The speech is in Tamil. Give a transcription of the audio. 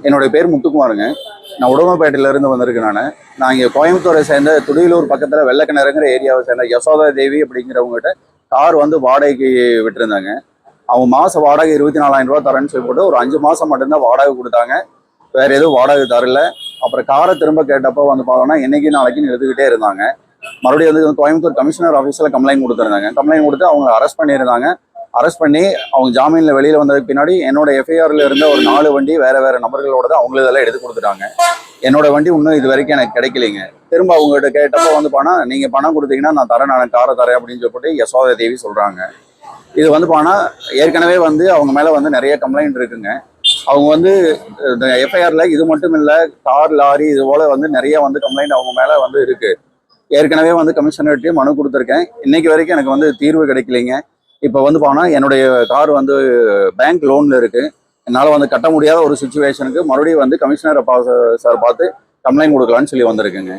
என்னுடைய பேர் முத்துக்குமாருங்க. நான் உடமப்பேட்டையிலேருந்து வந்திருக்கேன். நான் இங்கே கோயம்புத்தூரை சேர்ந்த துடியலூர் பக்கத்தில் வெள்ளக்கிணறுங்கிற ஏரியாவை சேர்ந்த யசோதா தேவி அப்படிங்கிறவங்ககிட்ட கார் வந்து வாடகைக்கு விட்டுருந்தாங்க. அவங்க மாதம் வாடகை 24,000 ரூபா தரேன்னு சொல்லி போட்டு ஒரு 5 மாதம் மட்டும்தான் வாடகை கொடுத்தாங்க. வேறு எதுவும் வாடகை தரல. அப்புறம் காரை திரும்ப கேட்டப்போ வந்து பார்த்தோன்னா இன்னைக்கு நாளைக்குன்னு எழுதுகிட்டே இருந்தாங்க. மறுபடியும் வந்து கோயம்புத்தூர் கமிஷனர் ஆஃபீஸில் கம்ப்ளைண்ட் கொடுத்துருந்தாங்க. கம்ப்ளைண்ட் கொடுத்து அவங்க அரெஸ்ட் பண்ணியிருந்தாங்க. அரெஸ்ட் பண்ணி அவங்க ஜாமீனில் வெளியில் வந்ததுக்கு பின்னாடி என்னோட எஃப்ஐஆரில் இருந்த ஒரு 4 வண்டி வேறு வேறு நபர்களோட தான் அவங்களதெல்லாம் எடுத்து கொடுத்துட்டாங்க. என்னோட வண்டி இன்னும் இது வரைக்கும் எனக்கு கிடைக்கலைங்க. திரும்ப அவங்ககிட்ட கேட்டப்போ வந்து பணம் நீங்கள் பணம் கொடுத்தீங்கன்னா நான் தரேன், நான் காரை தரேன் அப்படின்னு சொல்லிட்டு யசோதா தேவி சொல்கிறாங்க. இது வந்து போனால் ஏற்கனவே வந்து அவங்க மேலே வந்து நிறைய கம்ப்ளைண்ட் இருக்குங்க. அவங்க வந்து எஃப்ஐஆரில் இது மட்டும் இல்லை, கார் லாரி இது போல் வந்து நிறைய வந்து கம்ப்ளைண்ட் அவங்க மேலே வந்து இருக்குது. ஏற்கனவே வந்து கமிஷனர்கிட்டயே மனு கொடுத்துருக்கேன். இன்னைக்கு வரைக்கும் எனக்கு வந்து தீர்வு கிடைக்கலைங்க. இப்போ வந்து போனால் என்னுடைய கார் வந்து பேங்க் லோனில் இருக்குது. என்னால் வந்து கட்ட முடியாத ஒரு சுச்சுவேஷனுக்கு மறுபடியும் வந்து கமிஷனர் சார் பார்த்து கம்ப்ளைண்ட் கொடுக்கலான்னு சொல்லி வந்திருக்குங்க.